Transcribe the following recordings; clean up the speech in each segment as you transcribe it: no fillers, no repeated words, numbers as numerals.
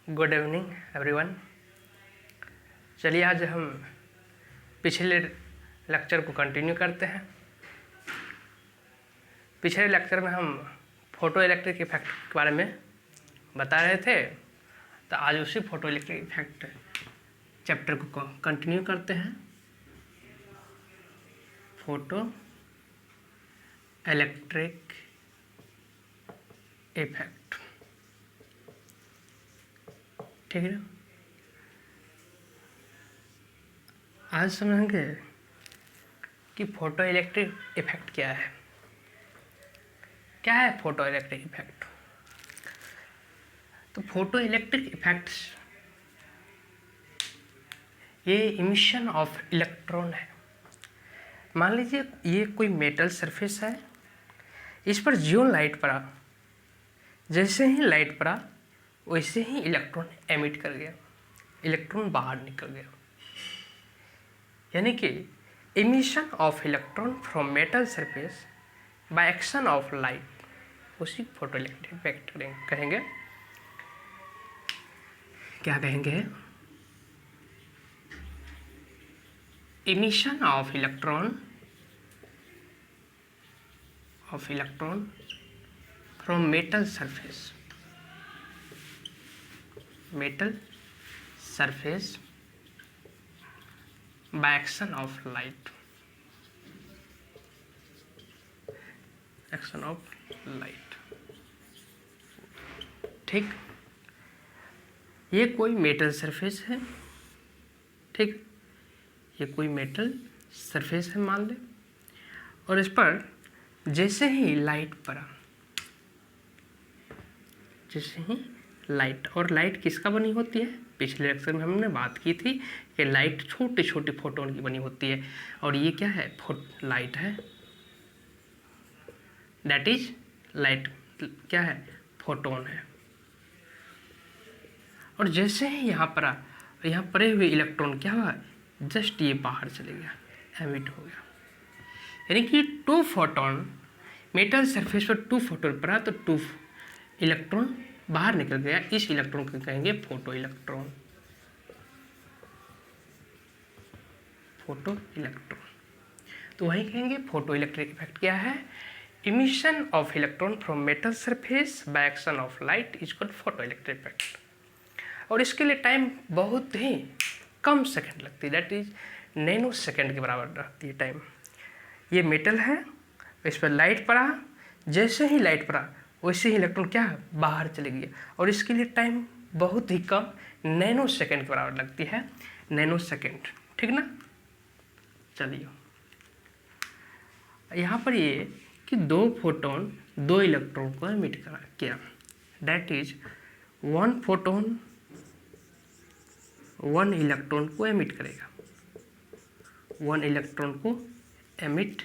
Good evening everyone. चलिए आज हम पिछले लेक्चर को कंटिन्यू करते हैं। पिछले लेक्चर में हम फोटो इलेक्ट्रिक इफेक्ट के बारे में बता रहे थे, तो आज उसी फोटो इलेक्ट्रिक इफेक्ट चैप्टर को कंटिन्यू करते हैं। फोटो इलेक्ट्रिक इफेक्ट, ठीक है। आज समझेंगे कि फोटो इलेक्ट्रिक इफेक्ट क्या है। क्या है फोटो इलेक्ट्रिक इफेक्ट? तो फोटो इलेक्ट्रिक इफेक्ट्स ये इमिशन ऑफ इलेक्ट्रॉन है। मान लीजिए ये कोई मेटल सरफेस है, इस पर ज्यों लाइट पड़ा, जैसे ही लाइट पड़ा वैसे ही इलेक्ट्रॉन एमिट कर गया, इलेक्ट्रॉन बाहर निकल गया। यानी कि emission of electron from metal surface by action of light, उसी फोटो इलेक्ट्रिक इफेक्ट कहेंगे। क्या कहेंगे? Emission of electron from metal surface by action of light, ठीक। ये कोई मेटल सरफेस है, ठीक, ये कोई मेटल सरफेस है मान ले, और इस पर जैसे ही लाइट पड़ा, और लाइट किसका बनी होती है? पिछले लेक्चर में हमने बात की थी कि लाइट छोटे छोटे फोटोन की बनी होती है, और ये क्या है? लाइट है, दैट इज लाइट क्या है? फोटोन है। और जैसे ही यहाँ पड़े हुए इलेक्ट्रॉन क्या हुआ? जस्ट ये बाहर चले गया, एमिट हो गया। यानी कि 2 फोटोन मेटल सरफेस पर 2 फोटोन पड़ा तो 2 इलेक्ट्रॉन बाहर निकल गया। इस इलेक्ट्रॉन को कहेंगे फोटो इलेक्ट्रॉन। तो वही कहेंगे फोटो इलेक्ट्रिक इफेक्ट क्या है? Emission of electron from metal surface by action of light is called photo electric effect. और इसके लिए टाइम बहुत ही कम सेकंड लगती है, दैट इज नैनो सेकंड के बराबर रहती है टाइम। ये मेटल है, इस पर लाइट पड़ा, जैसे ही लाइट पड़ा वैसे ही इलेक्ट्रॉन क्या है? बाहर चले गया, और इसके लिए टाइम बहुत ही कम, नैनो सेकंड के बराबर लगती है, नैनो सेकंड, ठीक ना। चलिए यहाँ पर ये कि 2 फोटोन 2 इलेक्ट्रॉन को एमिट किया, दैट इज 1 फोटोन 1 इलेक्ट्रॉन को एमिट करेगा, 1 इलेक्ट्रॉन को एमिट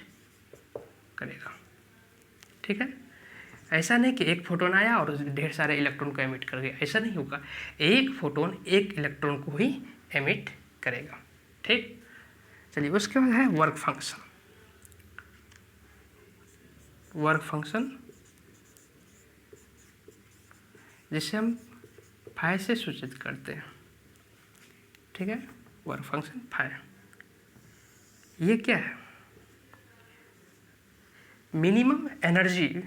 करेगा, ठीक है। ऐसा नहीं कि एक फोटोन आया और ढेर सारे इलेक्ट्रॉन को एमिट कर गया, ऐसा नहीं होगा। एक फोटोन एक इलेक्ट्रॉन को ही एमिट करेगा, ठीक। चलिए उसके बाद है वर्क फंक्शन, जिसे हम फाइ से सूचित करते हैं, ठीक है। वर्क फंक्शन फाइ, ये क्या है? Minimum energy.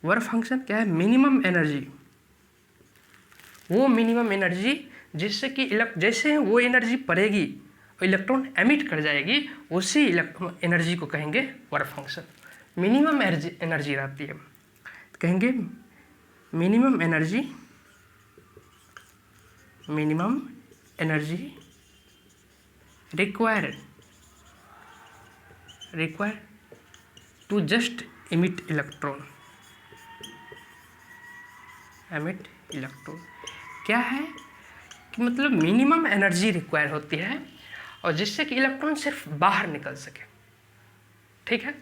वर्क फंक्शन क्या है? मिनिमम एनर्जी, वो मिनिमम एनर्जी जिससे कि जैसे वो एनर्जी पड़ेगी और इलेक्ट्रॉन एमिट कर जाएगी, उसी इलेक्ट्रॉन एनर्जी को कहेंगे वर्क फंक्शन। मिनिमम एनर्जी रहती है, कहेंगे minimum energy required to just emit electron. क्या है कि मतलब मिनिमम एनर्जी रिक्वायर होती है, और जिससे कि इलेक्ट्रॉन सिर्फ बाहर निकल सके, ठीक है।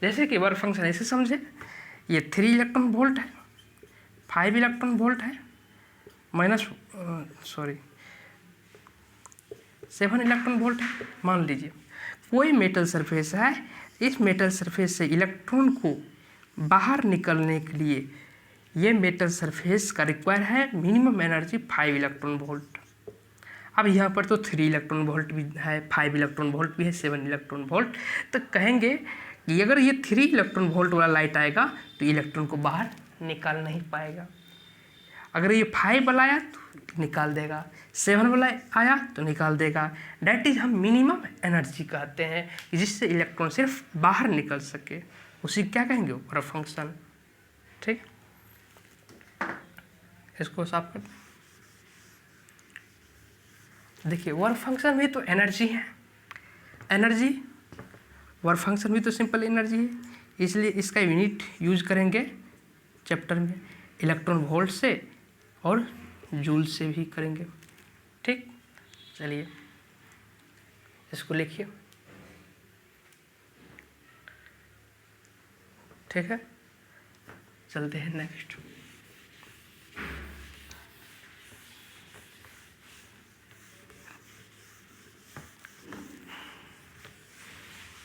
जैसे कि वर्क फंक्शन ऐसे समझे, ये 3 इलेक्ट्रॉन वोल्ट है, 5 इलेक्ट्रॉन वोल्ट है, 7 इलेक्ट्रॉन वोल्ट है। मान लीजिए कोई मेटल सरफेस है, इस मेटल सरफेस से इलेक्ट्रॉन को बाहर निकलने के लिए ये मेटल सरफेस का रिक्वायर है मिनिमम एनर्जी 5 इलेक्ट्रॉन वोल्ट। अब यहाँ पर तो 3 इलेक्ट्रॉन वोल्ट भी है, 5 इलेक्ट्रॉन वोल्ट भी है, 7 इलेक्ट्रॉन वोल्ट। तो कहेंगे कि अगर ये 3 इलेक्ट्रॉन वोल्ट वाला लाइट आएगा तो इलेक्ट्रॉन को बाहर निकाल नहीं पाएगा। अगर ये 5 वाला आया तो निकाल देगा, 7 वाला आया तो निकाल देगा। डैट इज हम मिनिमम एनर्जी कहते हैं कि जिससे इलेक्ट्रॉन सिर्फ बाहर निकल सके, उसी क्या कहेंगे, वर्क फंक्शन। ठीक, इसको साफ कर देखिए। वर्क फंक्शन भी तो एनर्जी है, एनर्जी वर्क फंक्शन भी तो सिंपल एनर्जी है, इसलिए इसका यूनिट यूज करेंगे चैप्टर में इलेक्ट्रॉन वोल्ट से और जूल से भी करेंगे। ठीक, चलिए इसको लिखिए। ठीक है, चलते हैं नेक्स्ट।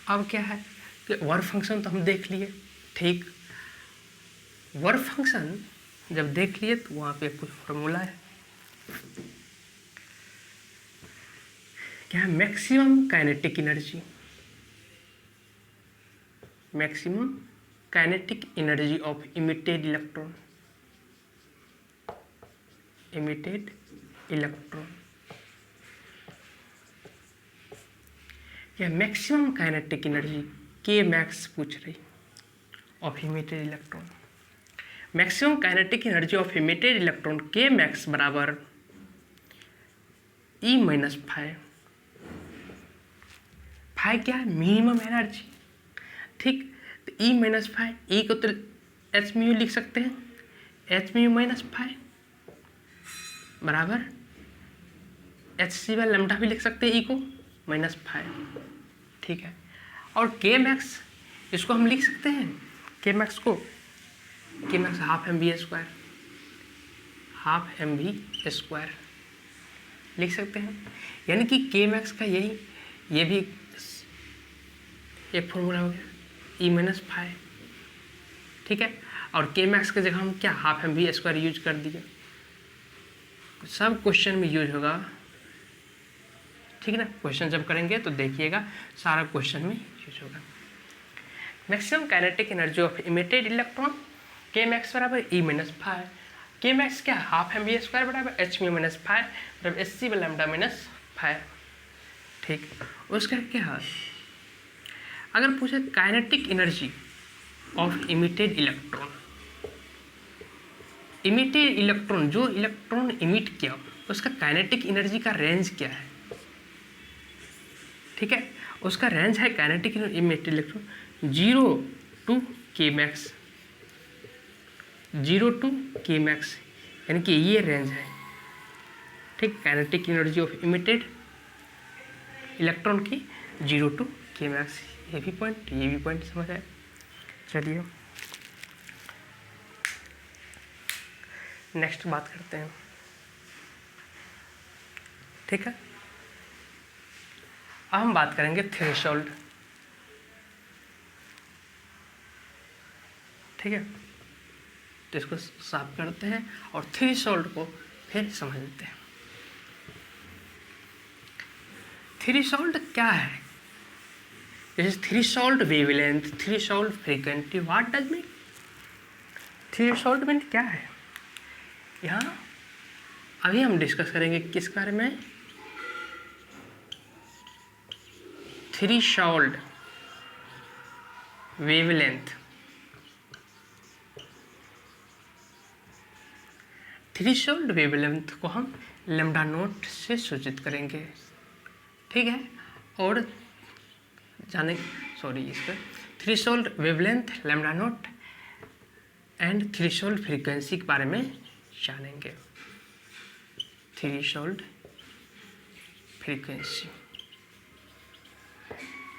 अब क्या है कि वर्क फंक्शन तो हम देख लिए। ठीक, वर्क फंक्शन जब देख लिए तो वहाँ पे कुछ फॉर्मूला है, क्या है, maximum kinetic energy, maximum kinetic energy of emitted electron, emitted electron, या मैक्सिमम काइनेटिक एनर्जी के मैक्स पूछ रही of emitted electron. Maximum kinetic energy of emitted electron K max बराबर ई माइनस फाइव। फाइव क्या है, मिनिमम एनर्जी। ठीक, तो ई minus five, ई को तो एच म्यू लिख सकते हैं, एच म्यू माइनस फाइव बराबर एच सी बाय लैम्डा भी लिख सकते हैं, ई को माइनस फाइव। ठीक है, और के मैक्स इसको हम लिख सकते हैं, के मैक्स को, K max half m v square, half m v square लिख सकते हैं। यानी कि के मैक्स का यही, ये भी एक फॉर्मूला हो गया, ई माइनस फाइव। ठीक है, और के मैक्स की जगह हम क्या half m v square use कर दिए, सब क्वेश्चन में यूज होगा। ठीक है ना, क्वेश्चन जब करेंगे तो देखिएगा सारा क्वेश्चन में यूज होगा। Maximum kinetic energy of emitted electron K max बराबर E minus five, K max क्या हाफ एम वी स्क्वायर बराबर एच म्यू माइनस फाइव बराबर h c by lambda minus five. ठीक, उसका क्या है, अगर पूछे kinetic energy of emitted electron, emitted electron जो इलेक्ट्रॉन इमिट किया उसका काइनेटिक एनर्जी का रेंज क्या है। ठीक है, उसका रेंज है काइनेटिक इमिटेड इलेक्ट्रॉन 0 to के मैक्स, 0 to के मैक्स, यानी कि ये रेंज है। ठीक, kinetic energy of emitted electron की 0 to के मैक्स, ये भी पॉइंट समझ आए। चलिए नेक्स्ट बात करते हैं। ठीक है, अब हम बात करेंगे थ्रेशोल्ड। ठीक है, तो इसको साफ करते हैं और थ्रेशोल्ड को फिर समझते हैं। थ्रेशोल्ड क्या है, this is threshold wavelength, threshold frequency. What does mean, threshold mean क्या है, यहाँ अभी हम डिस्कस करेंगे किस बारे में, थ्रेशोल्ड वेवलेंथ। थ्रेशोल्ड वेवलेंथ को हम लैम्डा नोट से सूचित करेंगे। ठीक है, और जाने इसका threshold wavelength, lambda note and threshold frequency के बारे में जानेंगे। थ्रेशोल्ड फ्रीक्वेंसी,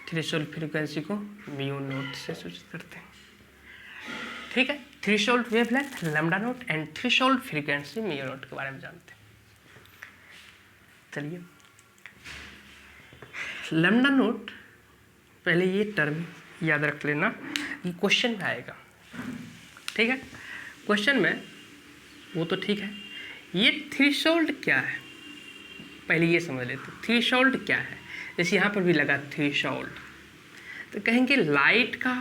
थ्रेशोल्ड फ्रीक्वेंसी को म्यू नोट से सूचित करते हैं। ठीक है, threshold wavelength, lambda note and threshold frequency mu naught के बारे में जानते हैं। चलिए, लैम्डा नोट, पहले ये टर्म याद रख लेना, ये क्वेश्चन में आएगा। ठीक है, क्वेश्चन में वो तो ठीक है, ये थ्रेशोल्ड क्या है पहले ये समझ लेते। थ्रेशोल्ड क्या है, जैसे यहाँ पर भी लगा थ्रेशोल्ड, तो कहेंगे लाइट का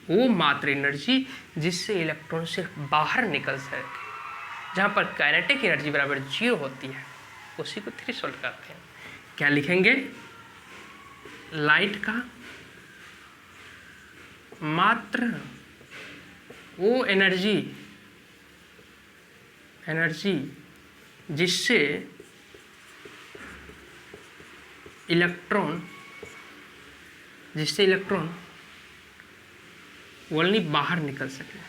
वो मात्र एनर्जी जिससे इलेक्ट्रॉन सिर्फ बाहर निकल सके, जहाँ पर काइनेटिक एनर्जी बराबर 0 होती है, उसी को थ्रेशोल्ड कहते हैं। क्या लिखेंगे, लाइट का मात्र वो एनर्जी जिससे इलेक्ट्रॉन ओनली बाहर निकल सके,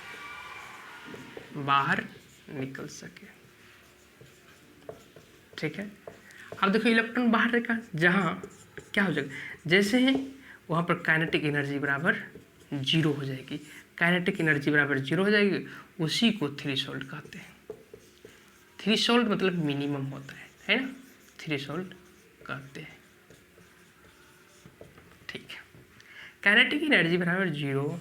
ठीक है। अब देखो इलेक्ट्रॉन बाहर निकल, जहाँ क्या हो जाएगा, जैसे ही वहाँ पर काइनेटिक एनर्जी बराबर 0 हो जाएगी, काइनेटिक एनर्जी बराबर 0 हो जाएगी, उसी को थ्रेशोल्ड कहते हैं। थ्रेशोल्ड मतलब मिनिमम होता है ना, थ्रेशोल्ड कहते हैं, ठीक है। काइनेटिक एनर्जी बराबर 0,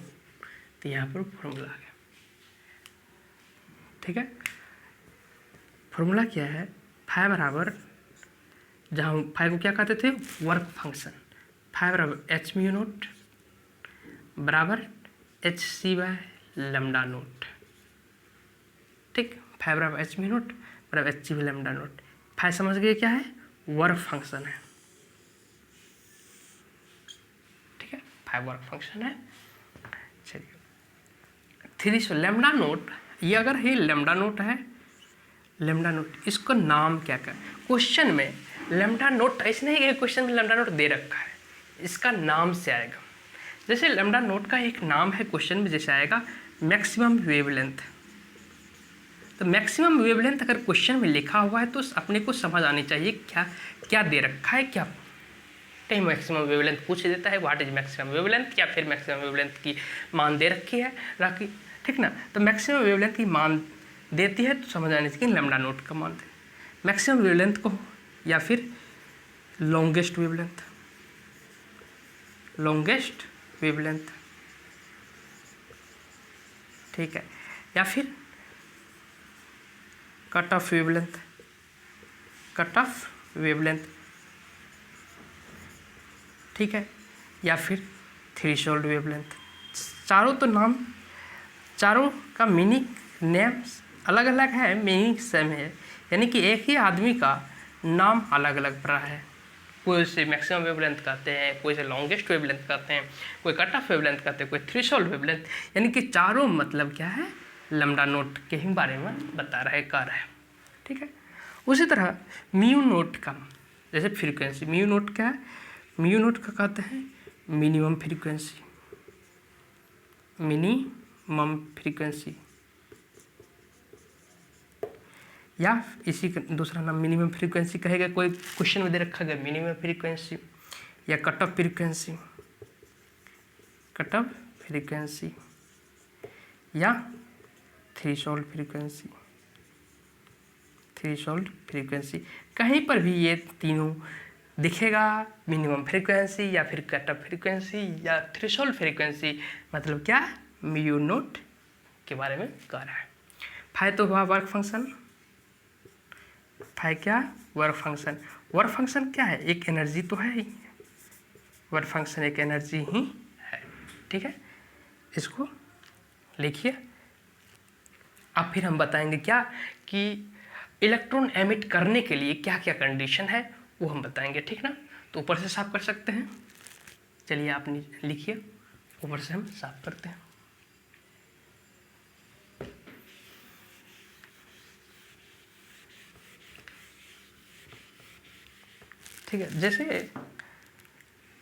तो यहाँ पर फॉर्मूला आ गया, ठीक है। फॉर्मूला क्या है, फाइव बराबर, जहाँ फाइव को क्या कहते थे, वर्क फंक्शन, फाइव बराबर एच म्यू नोट बराबर h c by lambda naught, ठीक। फाइव बराबर एच म्यू नोट बराबर h c by lambda naught. Five समझ गए क्या है, वर्क फंक्शन है, ठीक है, फाइव वर्क फंक्शन है। चलिए थ्रेशोल्ड लैम्डा नोट, ये अगर ये लैम्डा नोट है, लैम्डा नोट, इसको नाम क्या क्या, क्वेश्चन में लैम्डा नोट ऐसे नहीं कि क्वेश्चन में लैम्डा नोट दे रखा है, इसका नाम से आएगा। जैसे लैम्डा नोट का एक नाम है क्वेश्चन में, जैसे आएगा मैक्सिमम वेवलेंथ, तो मैक्सिमम वेवलेंथ अगर क्वेश्चन में लिखा हुआ है तो अपने को समझ आनी चाहिए क्या क्या दे रखा है, क्या कहीं मैक्सिमम वेवलेंथ पूछ देता है, व्हाट इज मैक्सिमम वेवलेंथ, या फिर मैक्सिमम वेवलेंथ की मान दे रखी है राखी, ठीक ना। तो मैक्सिमम वेवलेंथ की मान देती है तो समझ आने चाहिए लैम्डा नोट का मान दे, मैक्सिमम वेवलेंथ को, या फिर लॉन्गेस्ट वेवलेंथ, ठीक है, या फिर कट ऑफ वेवलेंथ, ठीक है, या फिर थ्रेशोल्ड वेवलेंथ। चारों तो नाम, चारों का मीनिंग नेम अलग अलग है, मीनिंग सेम है, यानी कि एक ही आदमी का नाम अलग अलग पड़ा है। कोई उसे मैक्सिमम वेवलेंथ कहते हैं, कोई इसे लॉन्गेस्ट वेवलेंथ कहते हैं, कोई कट ऑफ वेवलेंथ कहते हैं, कोई थ्रेशोल्ड वेवलेंथ, यानी कि चारों मतलब क्या है, लैम्डा नोट के ही बारे में बता रहे, कर रहे हैं, ठीक है। उसी तरह म्यू नोट का, जैसे फ्रीक्वेंसी, म्यू नोट क्या है, म्यू नोट का कहते हैं मिनिमम फ्रीक्वेंसी, या इसी का दूसरा नाम मिनिमम फ्रीक्वेंसी कहेगा, कोई क्वेश्चन में दे रखा गया मिनिमम फ्रीक्वेंसी, या कट ऑफ फ्रीक्वेंसी, या थ्रेशोल्ड फ्रीक्वेंसी, कहीं पर भी ये तीनों दिखेगा, मिनिमम फ्रीक्वेंसी या फिर कट ऑफ फ्रीक्वेंसी या थ्रेशोल्ड फ्रीक्वेंसी, मतलब क्या, म्यू नोट के बारे में कह रहा है। फाइव तो हुआ वर्क फंक्शन, फाइव क्या, वर्क फंक्शन। वर्क फंक्शन क्या है, एक एनर्जी तो है ही, वर्क फंक्शन एक एनर्जी ही है, ठीक है, इसको लिखिए। अब फिर हम बताएंगे क्या कि इलेक्ट्रॉन एमिट करने के लिए क्या क्या कंडीशन है, वो हम बताएंगे, ठीक ना। तो ऊपर से साफ कर सकते हैं, चलिए आप लिखिए, ऊपर से हम साफ करते हैं। ठीक है, जैसे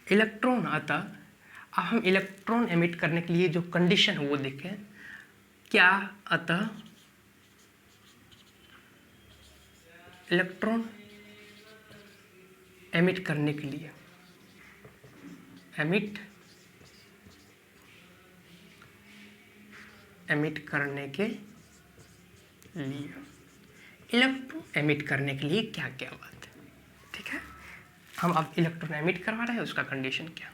इलेक्ट्रॉन आता, अब हम इलेक्ट्रॉन एमिट करने के लिए जो कंडीशन है वो देखें, क्या अतः इलेक्ट्रॉन एमिट करने के लिए, एमिट करने के लिए, इलेक्ट्रॉन एमिट करने के लिए क्या क्या बात है, ठीक है। हम अब इलेक्ट्रॉन एमिट करवा रहे हैं, उसका कंडीशन क्या,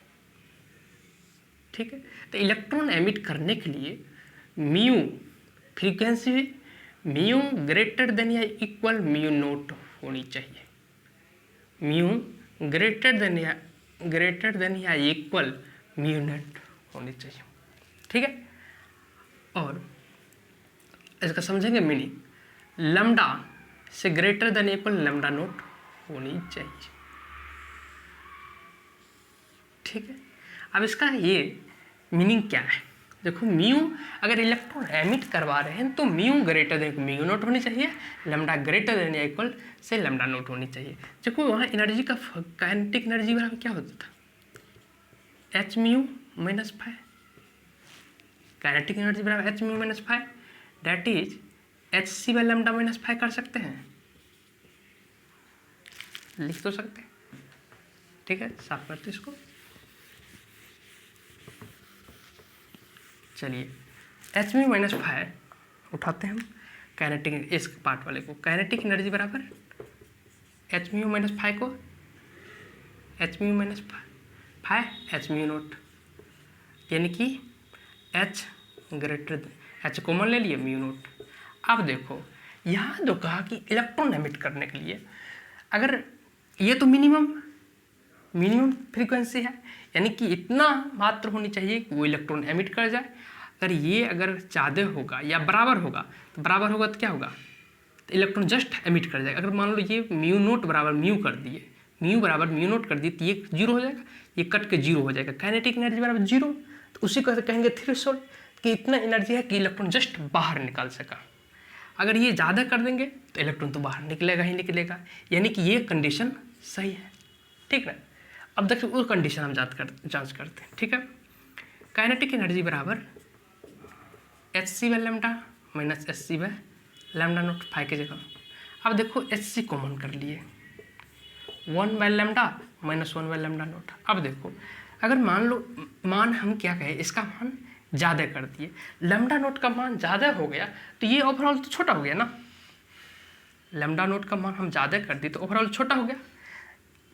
ठीक है। तो इलेक्ट्रॉन एमिट करने के लिए mu frequency mu greater than या इक्वल म्यू नोट होनी चाहिए। म्यू ग्रेटर देन या इक्वल म्यू नोट होनी चाहिए। ठीक है, और इसका समझेंगे मीनिंग, लैम्डा से greater than equal lambda note होनी चाहिए। ठीक है, अब इसका ये मीनिंग क्या है, देखो म्यू अगर इलेक्ट्रॉन एमिट करवा रहे हैं तो mu greater than mu naught होनी चाहिए, लैम्डा ग्रेटर देन या इक्वल से लैम्डा नोट होनी चाहिए। देखो वहाँ एनर्जी का काइनेटिक एनर्जी बराबर क्या होता था, H mu minus five, kinetic energy बराबर H mu minus five, that is H C by lambda minus five कर सकते हैं, लिख तो सकते हैं। ठीक है, साफ करते इसको। चलिए एच म्यू माइनस फाइव उठाते हैं हम काइनेटिक इस पार्ट वाले को, काइनेटिक एनर्जी बराबर एच म्यू माइनस फाइव को H mu minus five H mu note, यानी कि एच ग्रेटर एच कॉमन ले लिए म्यू नोट। अब देखो यहाँ जो कहा कि इलेक्ट्रॉन एमिट करने के लिए अगर ये तो मिनिमम फ्रीक्वेंसी है, यानी कि इतना मात्र होनी चाहिए कि वो इलेक्ट्रॉन एमिट कर जाए। अगर ज़्यादा होगा या बराबर होगा तो क्या होगा, तो इलेक्ट्रॉन जस्ट एमिट कर जाएगा। अगर मान लो ये म्यू नोट बराबर म्यू कर दिए, म्यू बराबर म्यू नोट कर दिए तो ये जीरो हो जाएगा, ये कट के जीरो हो जाएगा, काइनेटिक एनर्जी बराबर जीरो। तो उसी को कहेंगे थ्रेशोल्ड, कि इतना एनर्जी है कि इलेक्ट्रॉन जस्ट बाहर निकाल सका। अगर ये ज़्यादा कर देंगे तो इलेक्ट्रॉन तो बाहर निकलेगा ही निकलेगा, यानी कि ये कंडीशन सही है। ठीक है, अब देखिए वो कंडीशन हम जांच करते हैं। ठीक है, काइनेटिक एनर्जी बराबर h C by lambda minus h C by lambda naught five की जगह। अब देखो एच सी कॉमन कर लिए, one by lambda minus one by lambda naught. अब देखो अगर मान हम क्या कहें, इसका मान ज़्यादा कर दिए, लैम्डा नोट का मान ज़्यादा हो गया तो ये ओवरऑल तो छोटा हो गया ना, लैम्डा नोट का मान हम ज़्यादा कर दिए तो ओवरऑल छोटा हो गया।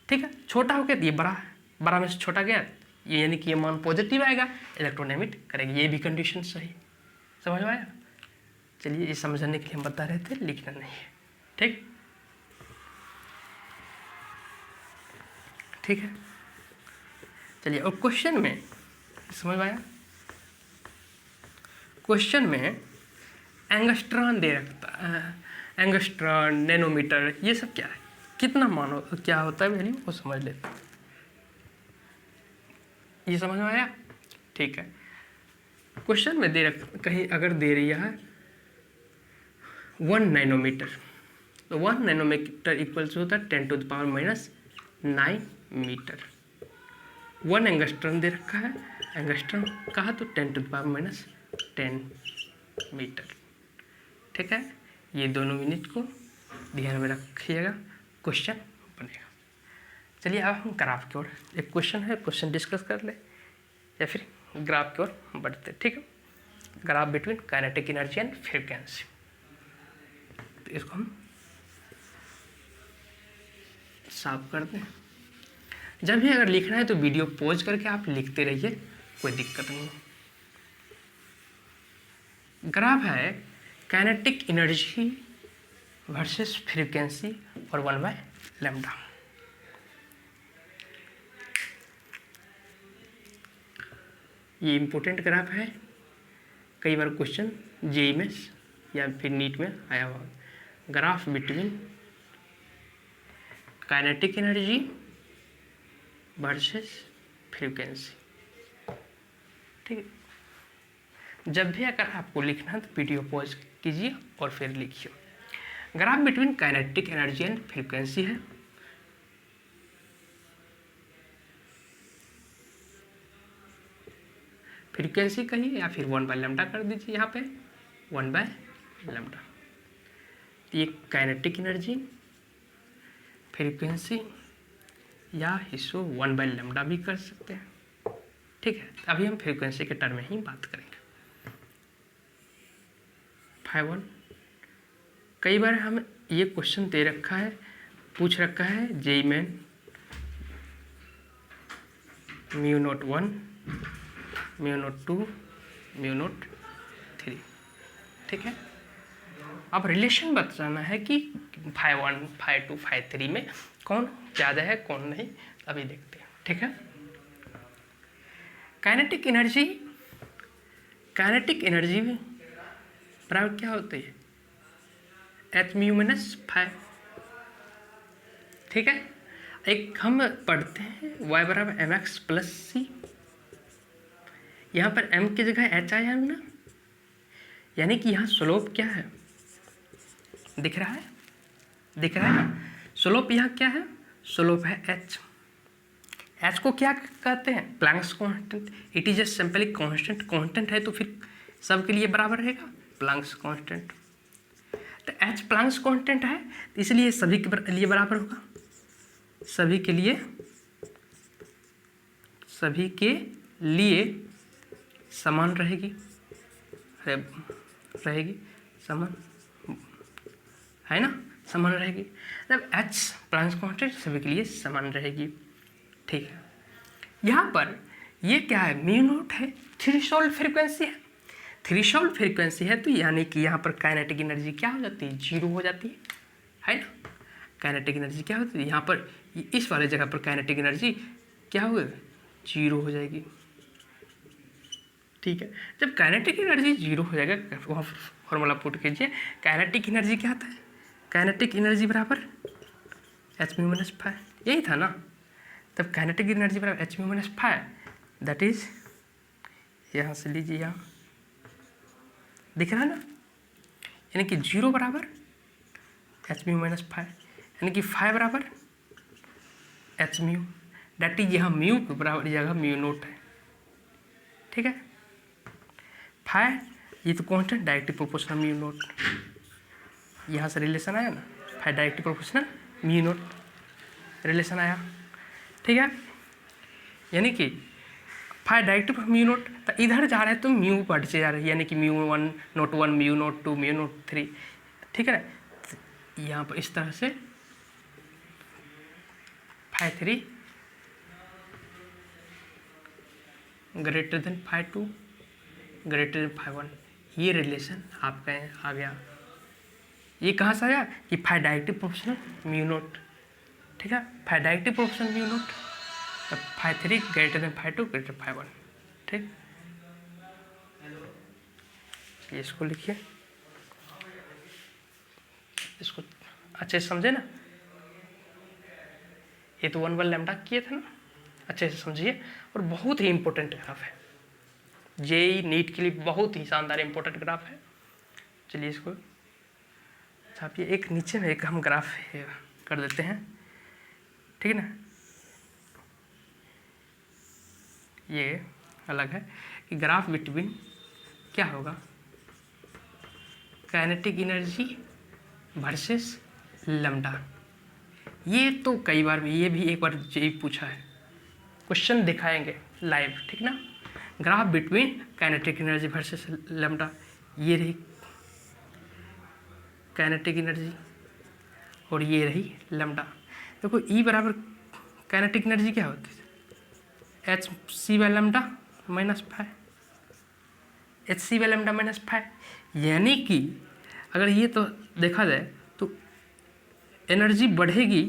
ठीक है, छोटा हो गया तो ये बड़ा में से छोटा गया, ये यानी कि ये मान पॉजिटिव आएगा, इलेक्ट्रॉन एमिट करेगी, ये भी कंडीशन सही। समझ में आया? चलिए ये समझने के लिए हम बता रहे थे, लिखना नहीं है। ठीक है, चलिए और क्वेश्चन में समझ में आया, क्वेश्चन में एंगस्ट्रॉन दे रखता है, एंगस्ट्रॉन नैनोमीटर ये सब क्या है, कितना मान क्या होता है वैल्यू वो समझ लेते हैं। ये समझ में आया? ठीक है, क्वेश्चन में कहीं अगर दे रही है 1 नैनोमीटर, तो 1 नैनोमीटर इक्वल्स होता है 10 to the power minus 9 metre. 1 angstrom दे रखा है, एंगस्ट्रॉन कहा तो 10 to the power minus 10 metre. ठीक है, ये दोनों यूनिट को ध्यान में रखिएगा, क्वेश्चन बनेगा। चलिए अब हम ग्राफ की ओर, एक क्वेश्चन है, क्वेश्चन डिस्कस कर ले या फिर ग्राफ की ओर बढ़ते। ठीक है, graph between kinetic energy and frequency, तो इसको हम साफ करते हैं। जब भी अगर लिखना है तो वीडियो पॉज करके आप लिखते रहिए, कोई दिक्कत नहीं। ग्राफ है काइनेटिक एनर्जी वर्सेस फ्रीक्वेंसी और 1 बाय लैम्डा। ये इम्पोर्टेंट ग्राफ है, कई बार क्वेश्चन जेईई में या फिर नीट में आया हुआ। Graph between kinetic energy versus frequency. ठीक है, जब भी अगर आपको लिखना है तो वीडियो पॉज कीजिए और फिर लिखिए। Graph between kinetic energy and frequency है। फ्रीक्वेंसी कहिए या फिर 1 बाय लैम्डा कर दीजिए, यहाँ पे 1 बाय लैम्डा। ये काइनेटिक एनर्जी, फ्रीक्वेंसी या इसको 1 बाय लैम्डा भी कर सकते हैं। ठीक है, अभी हम फ्रीक्वेंसी के टर्म में ही बात करेंगे। 5-1 कई बार हम ये क्वेश्चन दे रखा है, पूछ रखा है जेईई में mu naught 1, mu naught 2, mu naught 3। ठीक ठीक है। अब रिलेशन बताना है कि फाई 1, फाई 2, फाई 3 में कौन ज़्यादा है कौन नहीं, अभी देखते हैं, ठीक है। काइनेटिक एनर्जी बराबर क्या होती है, एच म्यू माइनस फाई, ठीक है। एक हम पढ़ते हैं y बराबर एम एक्स प्लस सी, यहाँ पर m की जगह h आया है ना, यानी कि यहाँ स्लोप क्या है, दिख रहा है, स्लोप यहाँ क्या है, स्लोप है h को क्या कहते हैं, Planck's constant. It is just simply constant है तो फिर सबके लिए बराबर रहेगा, प्लैंक्स कांस्टेंट। तो h प्लैंक्स कांस्टेंट है तो इसलिए सभी के लिए बराबर होगा, सभी के लिए समान रहेगी, समान है ना, समान रहेगी। जब h प्लैंक्स कांस्टेंट सभी के लिए समान रहेगी, ठीक है। यहाँ पर ये क्या है, म्यू नॉट है, थ्रेशोल्ड फ्रीक्वेंसी है तो यानी कि यहाँ पर काइनेटिक एनर्जी क्या हो जाती है, जीरो हो जाती है ना। काइनेटिक एनर्जी क्या होती है, यहाँ पर इस वाले जगह पर काइनेटिक एनर्जी क्या होगी, जीरो हो जाएगी, ठीक है। जब काइनेटिक एनर्जी जीरो हो जाएगा, वहाँ फॉर्मूला पुट कीजिए, काइनेटिक एनर्जी क्या आता है, काइनेटिक एनर्जी बराबर एच म्यू माइनस फाई, यही था ना। तब काइनेटिक एनर्जी बराबर H mu minus phi, that is, यहाँ से लीजिए, यहाँ दिख रहा है ना, यानी कि जीरो बराबर एच म्यू माइनस फाई, यानी कि फाई बराबर एच म्यू, दैट इज यहाँ म्यू के बराबर जगह म्यू नोट है, ठीक है। फाई ये तो constant, directly proportional mu naught, यहाँ से रिलेशन आया ना, phi directly proportional mu naught relation आया, ठीक है। यानी कि फाई डायरेक्टली म्यू नोट, तो इधर जा रहे हैं तो म्यू बढ़ते जा रहे हैं, यानी कि mu 1 naught 1, mu naught 2, mu naught 3, ठीक है ना। यहाँ पर इस तरह से phi 3 greater than phi 2 greater than phi 1, ये रिलेशन आपका आ गया। ये कहाँ से आया कि phi directly proportional mu naught, ठीक है, phi directly proportional mu naught, तब phi 3 greater than phi 2 greater phi 1, ठीक। इसको लिखिए, इसको अच्छे से समझे ना, ये तो 1/, लैम्डा किए थे ना, अच्छे से समझिए। और बहुत ही इंपॉर्टेंट ग्राफ है, जेई नीट के लिए बहुत ही शानदार इंपॉर्टेंट ग्राफ है। चलिए इसको छापिए, एक नीचे में एक हम ग्राफ कर देते हैं, ठीक है ना। ये अलग है कि ग्राफ बिटवीन क्या होगा, काइनेटिक एनर्जी वर्सेस लैम्डा। ये तो कई बार भी, ये भी एक बार जेई पूछा है, क्वेश्चन दिखाएंगे लाइव, ठीक ना। Graph between kinetic energy versus lambda, ये रही काइनेटिक एनर्जी और ये रही लैम्डा। देखो ई बराबर काइनेटिक एनर्जी क्या होती है, h c by lambda minus phi, h c by lambda minus phi, यानी कि अगर ये तो देखा जाए तो एनर्जी बढ़ेगी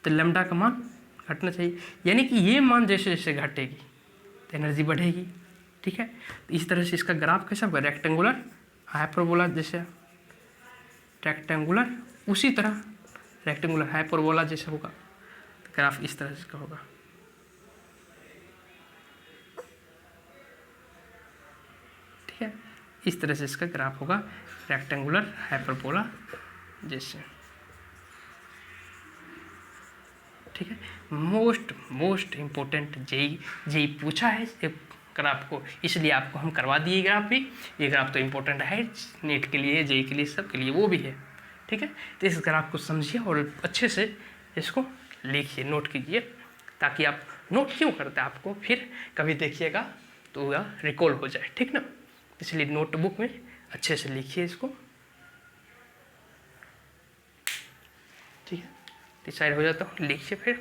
तो लैम्डा का मान घटना चाहिए, यानी कि ये मान जैसे जैसे घटेगी तो एनर्जी बढ़ेगी, ठीक है। तो इस तरह से इसका ग्राफ कैसा होगा, रेक्टेंगुलर हाइपरबोला, जैसे रेक्टेंगुलर, उसी तरह रेक्टेंगुलर हाइपरबोला जैसे होगा, तो ग्राफ इस तरह से का होगा, ठीक है। इस तरह से इसका ग्राफ होगा, रेक्टेंगुलर हाइपरबोला जैसे, ठीक है। मोस्ट इम्पोर्टेंट जेई पूछा है एक ग्राफ को, इसलिए आपको हम करवा दिए ग्राफ भी। ये ग्राफ तो इम्पोर्टेंट है नीट के लिए, जेई के लिए, सब के लिए, वो भी है, ठीक है। तो इस ग्राफ को समझिए और अच्छे से इसको लिखिए, नोट कीजिए, ताकि आप नोट क्यों करते हैं, आपको फिर कभी देखिएगा तो वह रिकॉल हो जाए, ठीक ना। इसलिए नोटबुक में अच्छे से लिखिए इसको, ठीक है। डिसाइड हो जाता हूँ, लिखिए,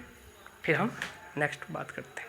फिर हम नेक्स्ट बात करते हैं।